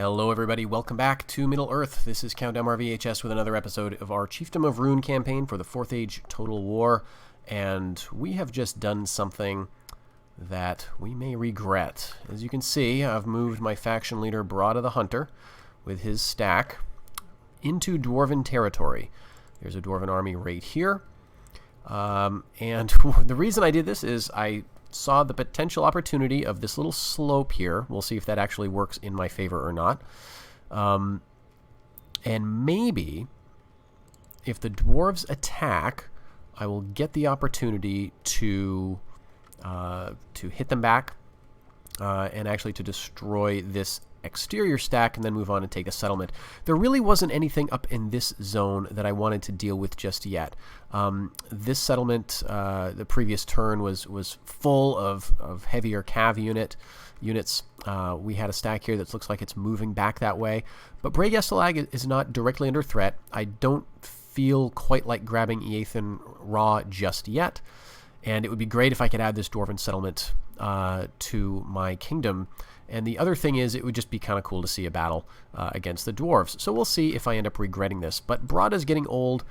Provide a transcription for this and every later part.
Hello everybody, welcome back to Middle-earth. This is Countdown VHS with another episode of our Chieftain of Rhun campaign for the 4th Age Total War, and we have just done something that we may regret. As you can see, I've moved my faction leader Brodda the Hunter with his stack into Dwarven territory. There's a Dwarven army right here, and the reason I did this is I saw the potential opportunity of this little slope here. We'll see if that actually works in my favor or not. And maybe if the dwarves attack, I will get the opportunity to hit them back and actually to destroy this exterior stack and then move on and take the settlement. There really wasn't anything up in this zone that I wanted to deal with just yet. This settlement, the previous turn, was full of heavier cav units. We had a stack here that looks like it's moving back that way. But Bray Gestalag is not directly under threat. I don't feel quite like grabbing Eathan Raw just yet. And it would be great if I could add this Dwarven settlement to my kingdom. And the other thing is, it would just be kind of cool to see a battle against the dwarves. So we'll see if I end up regretting this. But Brodda's getting old,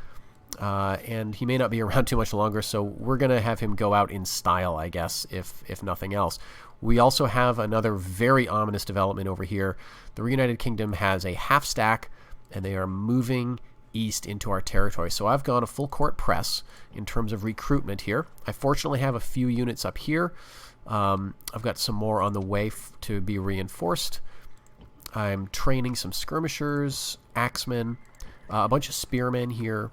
and he may not be around too much longer, so we're going to have him go out in style, I guess, if nothing else. We also have another very ominous development over here. The Reunited Kingdom has a half stack, and they are moving east into our territory. So I've gone a full court press in terms of recruitment here. I fortunately have a few units up here. I've got some more on the way to be reinforced. I'm training some skirmishers, axemen, a bunch of spearmen here,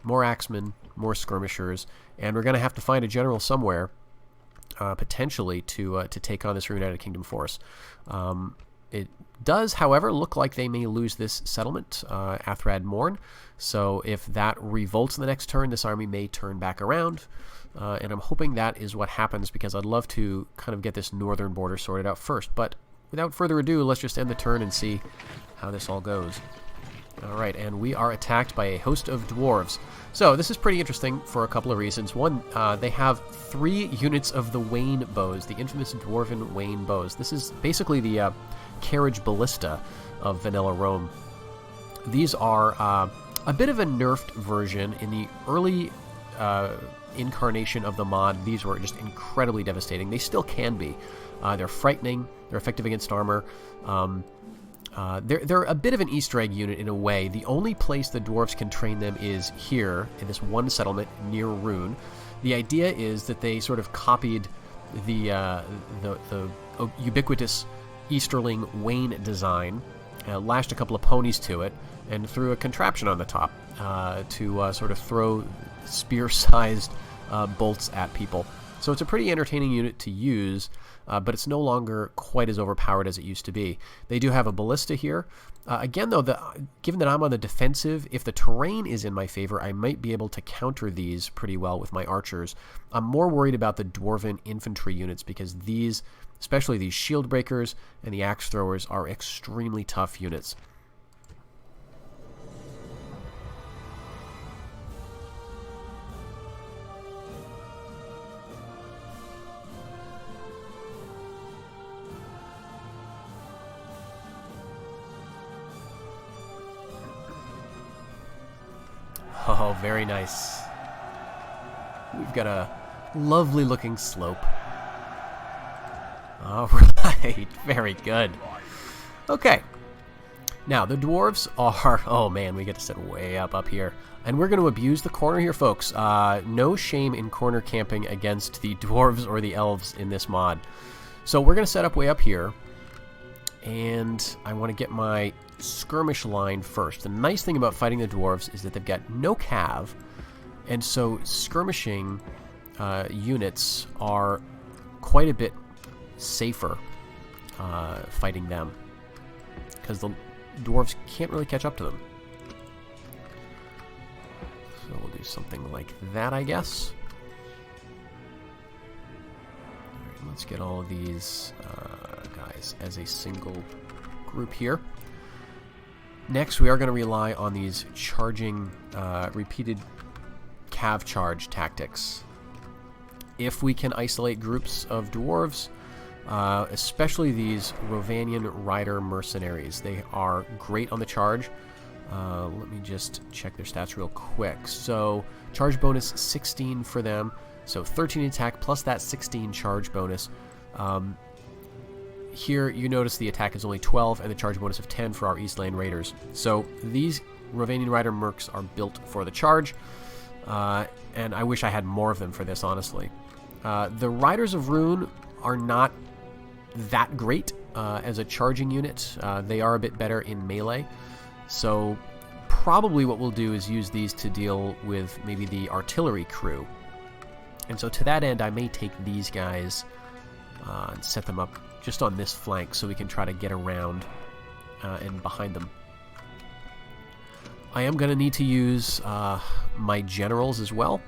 more axemen, more skirmishers, and we're going to have to find a general somewhere, potentially, to take on this Reunited Kingdom force. It does, however, look like they may lose this settlement, Athrad Morn, so if that revolts in the next turn, this army may turn back around. And I'm hoping that is what happens, because I'd love to kind of get this northern border sorted out first. But without further ado, let's just end the turn and see how this all goes. Alright, and we are attacked by a host of dwarves. So this is pretty interesting for a couple of reasons. One, they have 3 units of the Wain bows, the infamous Dwarven Wain bows. This is basically the carriage ballista of Vanilla Rome. These are a bit of a nerfed version. In the early incarnation of the mod, these were just incredibly devastating. They still can be. They're frightening. They're effective against armor. They're a bit of an Easter egg unit in a way. The only place the dwarves can train them is here in this one settlement near Rhun. The idea is that they sort of copied the ubiquitous Easterling Wain design, lashed a couple of ponies to it, and threw a contraption on the top to sort of throw spear-sized bolts at people. So it's a pretty entertaining unit to use, but it's no longer quite as overpowered as it used to be. They do have a ballista here. Again, though, given that I'm on the defensive, if the terrain is in my favor, I might be able to counter these pretty well with my archers. I'm more worried about the Dwarven infantry units, because these, especially these shield breakers and the axe throwers, are extremely tough units. Oh, very nice. We've got a lovely looking slope. Alright, very good. Okay. Now, the dwarves are... Oh man, we get to sit way up here. And we're going to abuse the corner here, folks. No shame in corner camping against the dwarves or the elves in this mod. So we're going to set up way up here. And I want to get my skirmish line first. The nice thing about fighting the dwarves is that they've got no cav, and so skirmishing units are quite a bit safer fighting them, because the dwarves can't really catch up to them. So we'll do something like that, I guess. Alright, let's get all of these guys as a single group here. Next, we are going to rely on these charging, repeated cav charge tactics. If we can isolate groups of dwarves, especially these Rovanian Rider mercenaries. They are great on the charge. Let me just check their stats real quick. So charge bonus 16 for them, so 13 attack plus that 16 charge bonus. Here you notice the attack is only 12 and the charge bonus of 10 for our East Lane Raiders. So these Rovanian Rider mercs are built for the charge, and I wish I had more of them for this, honestly. The Riders of Rhun are not that great as a charging unit. They are a bit better in melee, so probably what we'll do is use these to deal with maybe the artillery crew. And so to that end, I may take these guys and set them up just on this flank so we can try to get around and behind them. I am going to need to use my generals as well.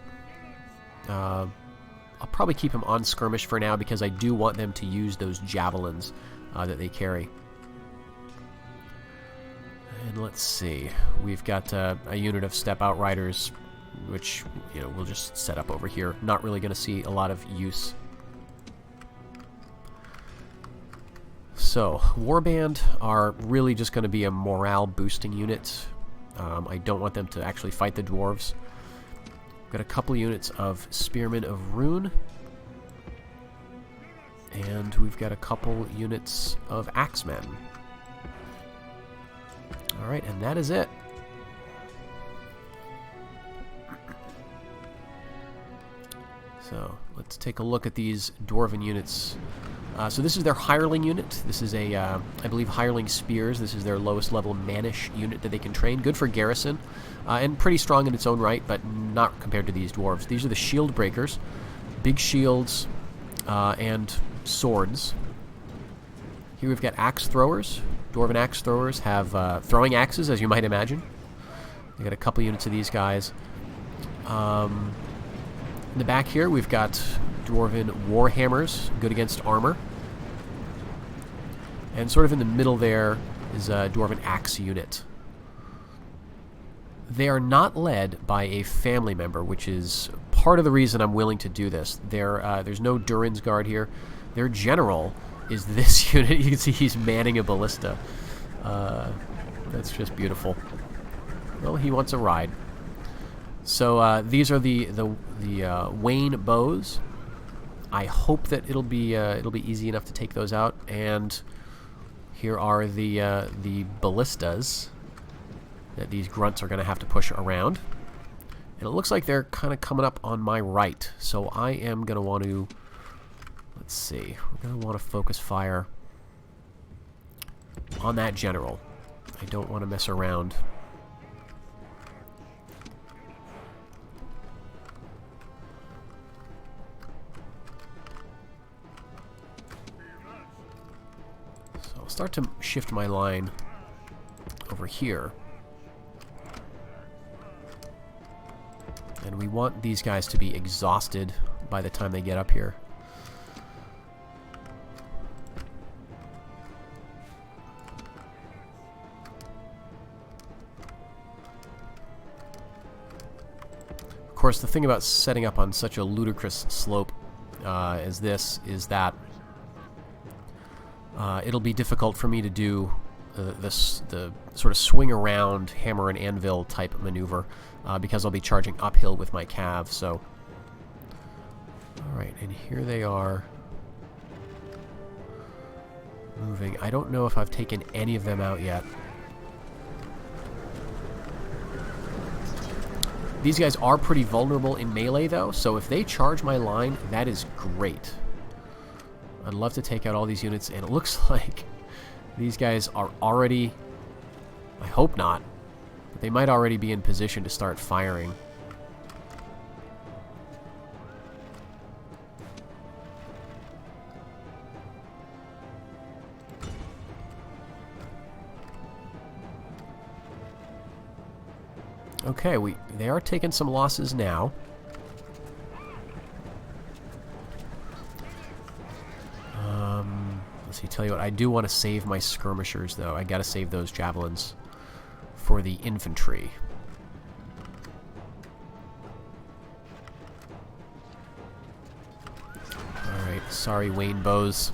I'll probably keep them on skirmish for now because I do want them to use those javelins that they carry. And let's see, we've got a unit of step out riders, which we'll just set up over here. Not really going to see a lot of use. So, Warband are really just going to be a morale boosting unit. I don't want them to actually fight the dwarves. Got a couple units of Spearmen of Rhun. And we've got a couple units of Axemen. Alright, and that is it. So, let's take a look at these Dwarven units. So this is their Hireling unit. This is a, I believe, Hireling Spears. This is their lowest level Mannish unit that they can train. Good for garrison, and pretty strong in its own right, but not compared to these dwarves. These are the Shield Breakers. Big shields and swords. Here we've got Axe Throwers. Dwarven Axe Throwers have throwing axes, as you might imagine. We got a couple units of these guys. In the back here, we've got Dwarven Warhammers, good against armor. And sort of in the middle there is a Dwarven Axe unit. They are not led by a family member, which is part of the reason I'm willing to do this. There's no Durin's Guard here. Their general is this unit. You can see he's manning a ballista. That's just beautiful. Well, he wants a ride. So these are the Wayne bows. I hope that it'll be easy enough to take those out. And here are the ballistas that these grunts are going to have to push around. And it looks like they're kind of coming up on my right. So I am going to want to, let's see, we're going to want to focus fire on that general. I don't want to mess around. So I'll start to shift my line over here. And we want these guys to be exhausted by the time they get up here. Of course, the thing about setting up on such a ludicrous slope as this is that it'll be difficult for me to do the sort of swing around hammer and anvil type maneuver because I'll be charging uphill with my cav. So, alright, and here they are moving. I don't know if I've taken any of them out yet. These guys are pretty vulnerable in melee though, so if they charge my line, that is great. I'd love to take out all these units, and it looks like these guys are already, I hope not, but they might already be in position to start firing. Okay, they are taking some losses now. Let's see, tell you what, I do want to save my skirmishers, though. I gotta save those javelins for the infantry. Alright, sorry, Wayne bows.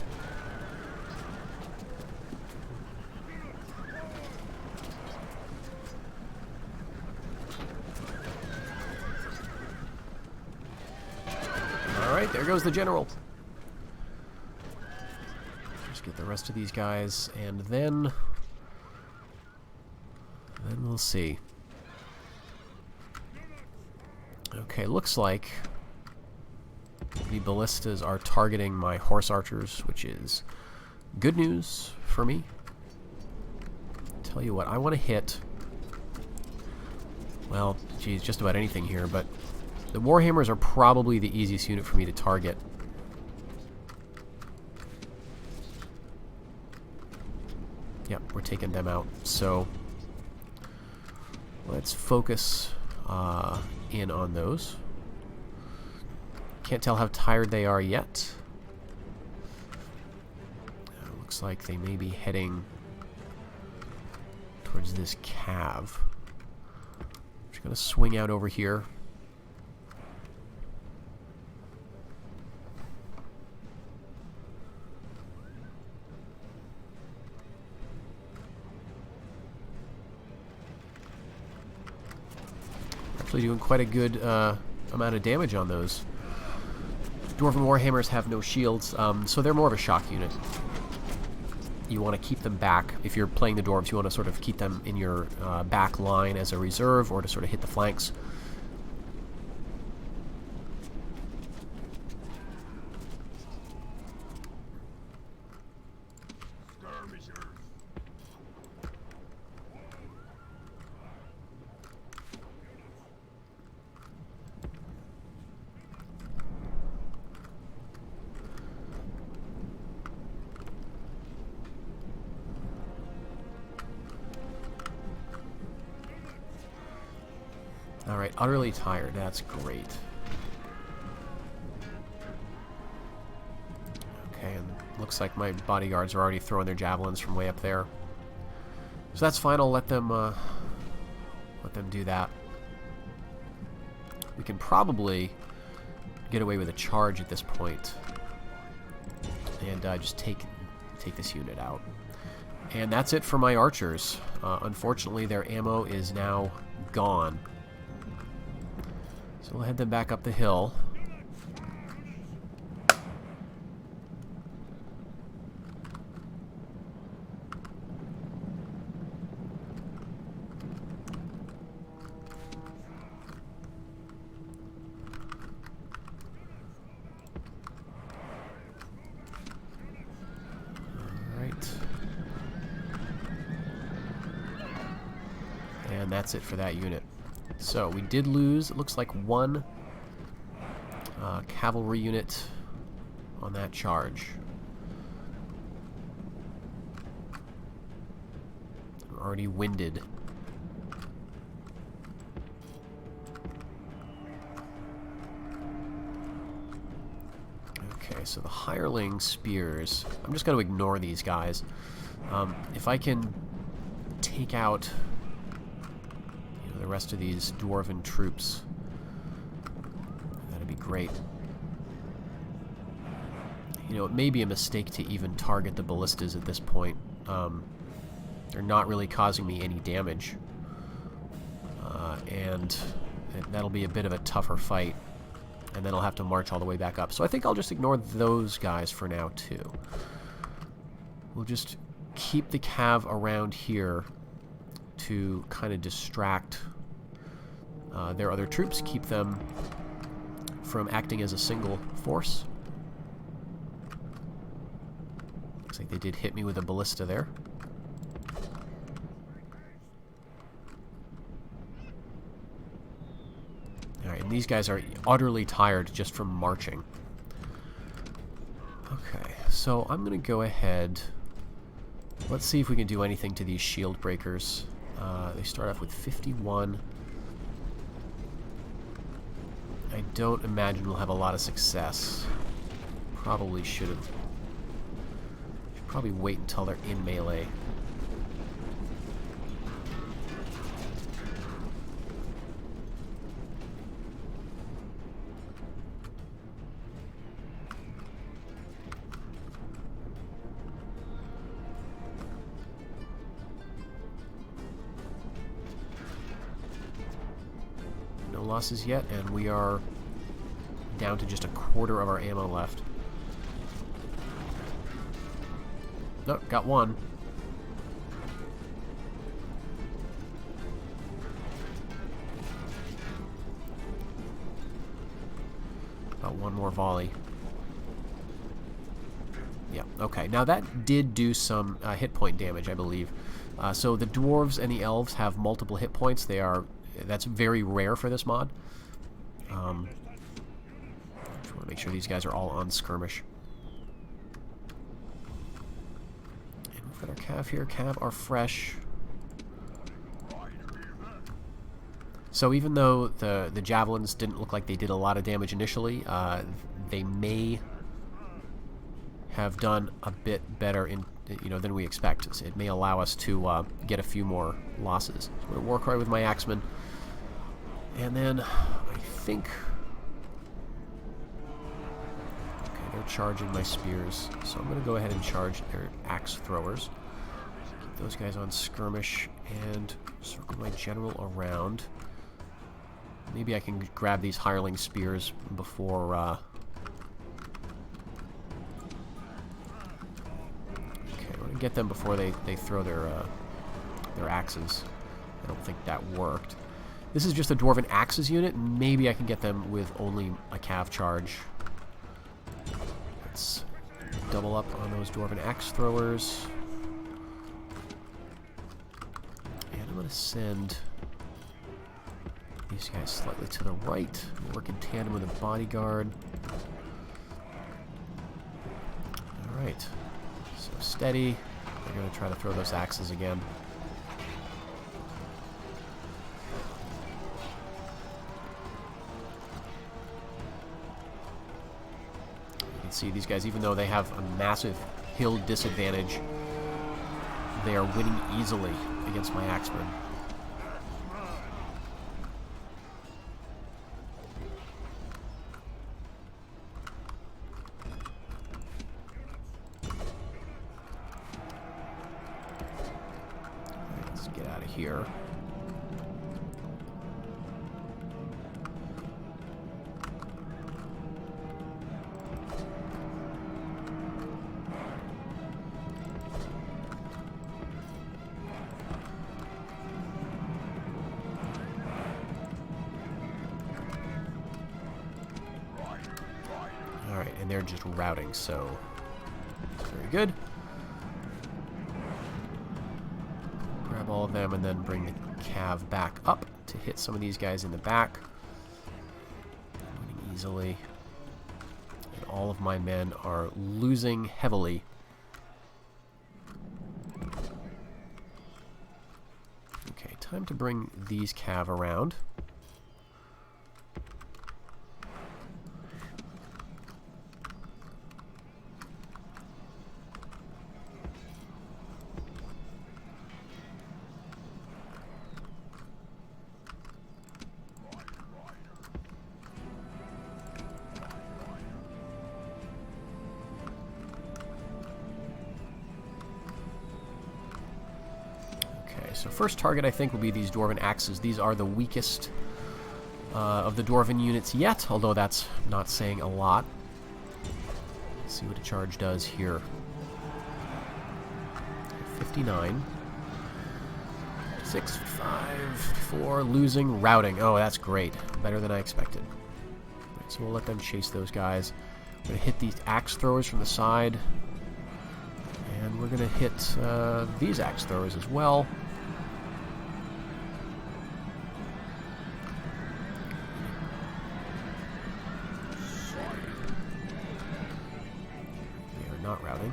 there goes the general. Just get the rest of these guys, and then we'll see. Okay, looks like the ballistas are targeting my horse archers, which is good news for me. Tell you what, I want to hit, well, geez, just about anything here, but the warhammers are probably the easiest unit for me to target. Yep, we're taking them out. So let's focus in on those. Can't tell how tired they are yet. Looks like they may be heading towards this cave. Just gonna swing out over here. Actually doing quite a good amount of damage on those. Dwarven warhammers have no shields, so they're more of a shock unit. You want to keep them back. If you're playing the dwarves, you want to sort of keep them in your back line as a reserve, or to sort of hit the flanks. Alright, utterly tired. That's great. Okay, and looks like my bodyguards are already throwing their javelins from way up there. So that's fine. I'll let them do that. We can probably get away with a charge at this point and just take this unit out. And that's it for my archers. Unfortunately, their ammo is now gone. So we'll head them back up the hill. And that's it for that unit. So we did lose, it looks like, one cavalry unit on that charge. We're already winded. Okay, so the hireling spears, I'm just going to ignore these guys. If I can take out the rest of these dwarven troops, that'd be great. You know, it may be a mistake to even target the ballistas at this point. They're not really causing me any damage, and that'll be a bit of a tougher fight, and then I'll have to march all the way back up. So I think I'll just ignore those guys for now too. We'll just keep the cav around here to kind of distract their other troops, keep them from acting as a single force. Looks like they did hit me with a ballista there. Alright, and these guys are utterly tired just from marching. Okay, so I'm going to go ahead. Let's see if we can do anything to these shield breakers. They start off with 51. I don't imagine we'll have a lot of success. Probably should probably wait until they're in melee. Losses yet, and we are down to just a quarter of our ammo left. Nope, got one. About one more volley. Yeah, okay. Now that did do some hit point damage, I believe. So the dwarves and the elves have multiple hit points. That's very rare for this mod. Just want to make sure these guys are all on skirmish. And we've got our cav here. Cav are fresh. So even though the javelins didn't look like they did a lot of damage initially, they may have done a bit better than we expect. It may allow us to get a few more losses. So I'm going to war cry with my axemen, and then I think they're charging my spears, so I'm going to go ahead and charge their axe throwers. Keep those guys on skirmish and circle my general around. Maybe I can grab these hireling spears before okay, I want to get them before they throw their axes. I don't think that worked. This is just a Dwarven axes unit. Maybe I can get them with only a cav charge. Let's double up on those Dwarven axe throwers. And I'm going to send these guys slightly to the right. Work in tandem with a bodyguard. Alright. So steady. They're going to try to throw those axes again. You can see these guys, even though they have a massive hill disadvantage, they are winning easily against my axemen. Here. All right, and they're just routing, so very good. Grab all of them and then bring the cav back up to hit some of these guys in the back. Winning easily. And all of my men are losing heavily. Okay, time to bring these cav around. So first target, I think, will be these Dwarven axes. These are the weakest of the Dwarven units yet, although that's not saying a lot. Let's see what a charge does here. 59. 6, 5, 4, losing, routing. Oh, that's great. Better than I expected. Right, so we'll let them chase those guys. We're going to hit these axe throwers from the side. And we're going to hit these axe throwers as well. Not routing.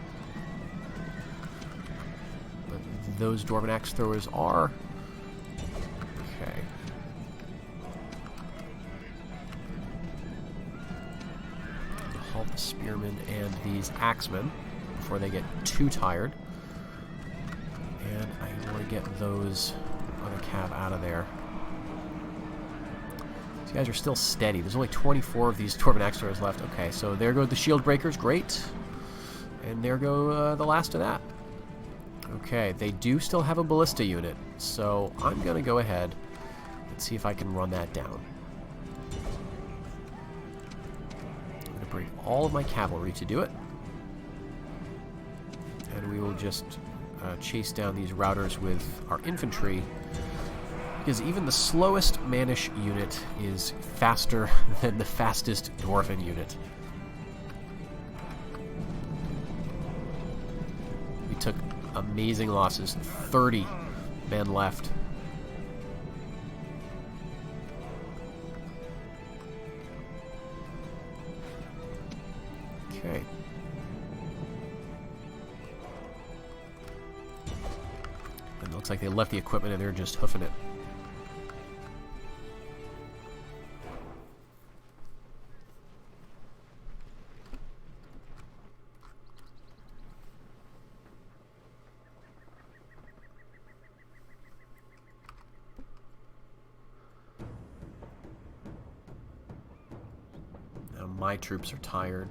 But those Dwarven axe throwers are. Okay. Halt the spearmen and these axemen before they get too tired. And I want to get those other cav out of there. These guys are still steady. There's only 24 of these Dwarven axe throwers left. Okay, so there go the shield breakers. Great. And there go the last of that. Okay, they do still have a ballista unit, so I'm going to go ahead and see if I can run that down. bring all of my cavalry to do it. And we will just chase down these routers with our infantry, because even the slowest Mannish unit is faster than the fastest Dwarven unit. We took amazing losses, 30 men left. Okay. And it looks like they left the equipment and they're just hoofing it. Now my troops are tired.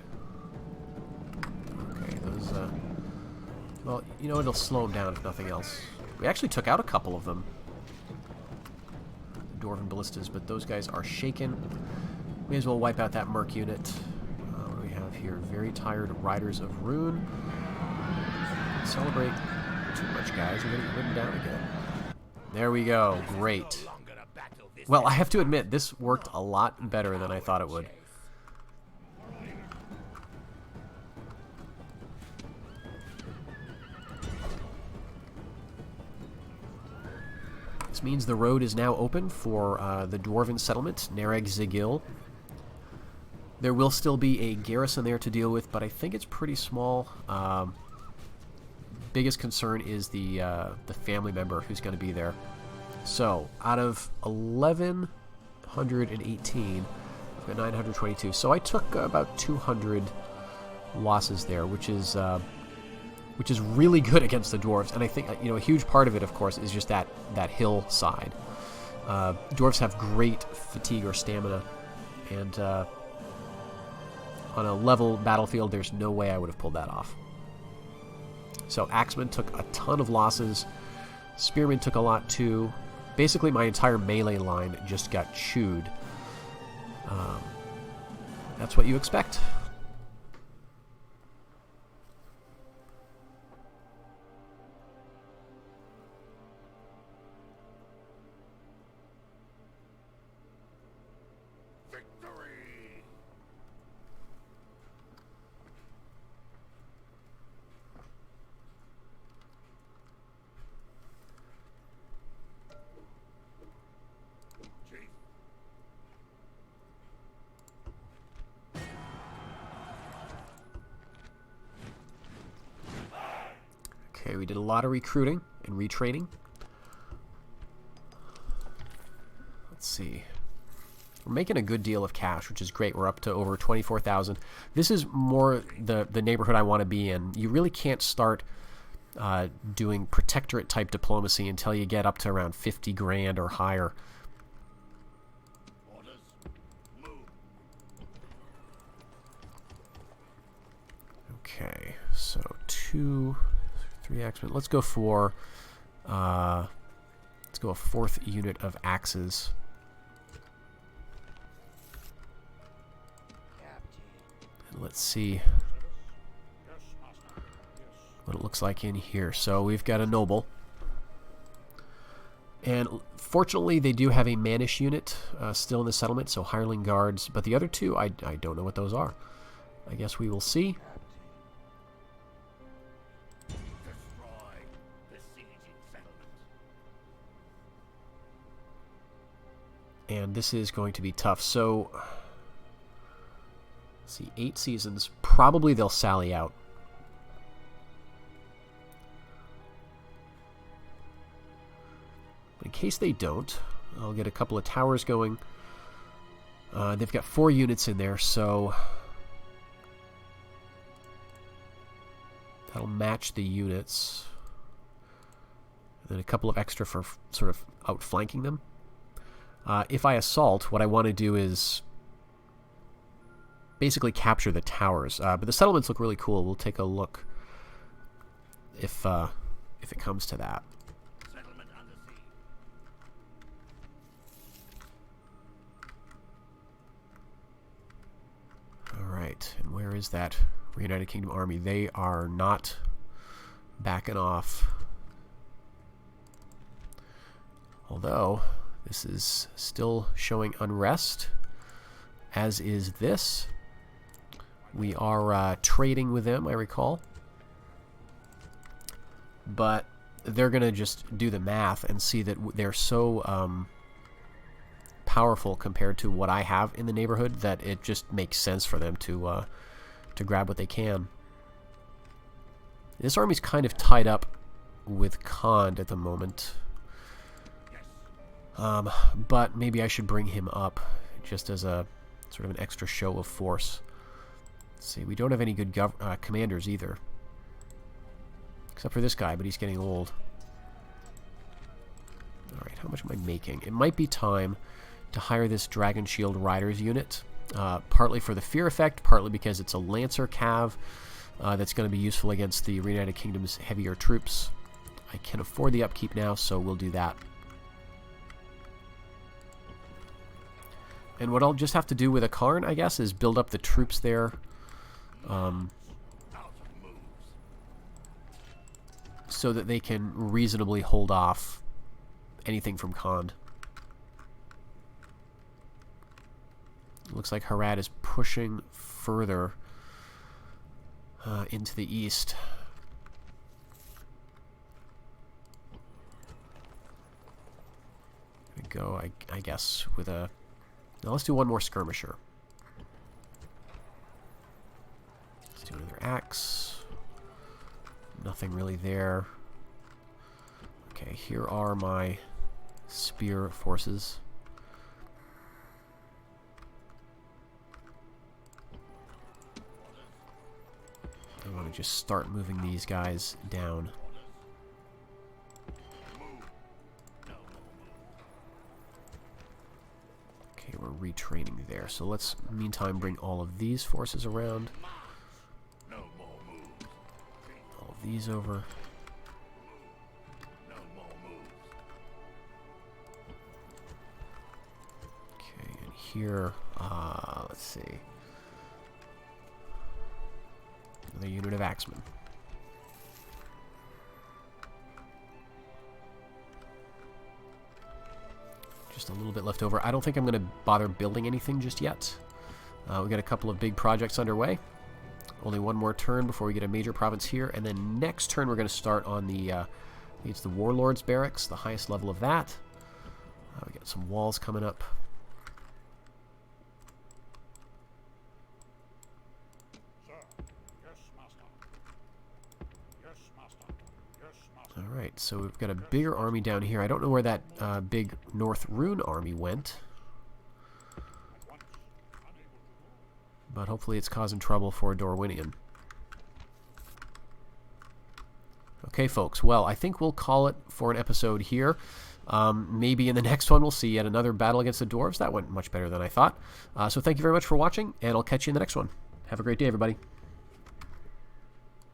Okay, those, well, you know, it'll slow them down if nothing else. We actually took out a couple of them. The Dwarven ballistas, but those guys are shaken. May as well wipe out that Merc unit. What do we have here? Very tired Riders of Rhun. Celebrate too much, guys. We're going to get ridden down again. There we go. Great. Well, I have to admit, this worked a lot better than I thought it would. This means the road is now open for the Dwarven settlement, Nereg Zigil. There will still be a garrison there to deal with, but I think it's pretty small. Biggest concern is the family member who's going to be there. So, out of 1,118, I've got 922. So I took about 200 losses there, which is really good against the dwarves. And I think, you know, a huge part of it, of course, is just that hillside. Dwarves have great fatigue or stamina, and on a level battlefield, there's no way I would have pulled that off. So Axemen took a ton of losses. Spearmen took a lot too. Basically, my entire melee line just got chewed. That's what you expect. Okay, we did a lot of recruiting and retraining. Let's see. We're making a good deal of cash, which is great. We're up to over 24,000. This is more the neighborhood I want to be in. You really can't start doing protectorate-type diplomacy until you get up to around 50 grand or higher. Okay, so 2... 3 axemen. Let's go for let's go a 4th unit of axes. And let's see what it looks like in here. So we've got a noble, and fortunately they do have a Mannish unit still in the settlement, so hireling guards, but the other two I don't know what those are. I guess we will see. And this is going to be tough. So, let's see, 8 seasons. Probably they'll sally out. But in case they don't, I'll get a couple of towers going. They've got 4 units in there, so that'll match the units. And then a couple of extra for sort of outflanking them. If I assault, what I want to do is basically capture the towers. But the settlements look really cool. We'll take a look if it comes to that. All right, Where's that United Kingdom army? They are not backing off. Although, this is still showing unrest, as is this. We are trading with them, I recall. But they're going to just do the math and see that they're so powerful compared to what I have in the neighborhood that it just makes sense for them to grab what they can. This army's kind of tied up with Khand at the moment. But maybe I should bring him up just as a sort of an extra show of force. Let's see, we don't have any good commanders either. Except for this guy, but he's getting old. Alright, how much am I making? It might be time to hire this Dragon Shield Riders unit. Partly for the fear effect, partly because it's a Lancer Cav that's going to be useful against the Reunited Kingdom's heavier troops. I can afford the upkeep now, so we'll do that. And what I'll just have to do with Akarn, I guess, is build up the troops there. So that they can reasonably hold off anything from Khand. Looks like Harad is pushing further into the east. There we go, I guess, with a... Now let's do one more skirmisher. Let's do another axe. Nothing really there. Okay, here are my spear forces. I want to just start moving these guys down. Okay, we're retraining there. So let's, meantime, bring all of these forces around. All of these over. Okay, and here, let's see. Another unit of axemen. Just a little bit left over. I don't think I'm going to bother building anything just yet. We've got a couple of big projects underway. Only one more turn before we get a major province here, and then next turn we're going to start on the it's the Warlord's Barracks, the highest level of that. We got some walls coming up. Alright, so we've got a bigger army down here. I don't know where that big North Rhun army went. But hopefully it's causing trouble for Dorwinian. Okay, folks. Well, I think we'll call it for an episode here. Maybe in the next one we'll see yet another battle against the Dwarves. That went much better than I thought. So thank you very much for watching, and I'll catch you in the next one. Have a great day, everybody.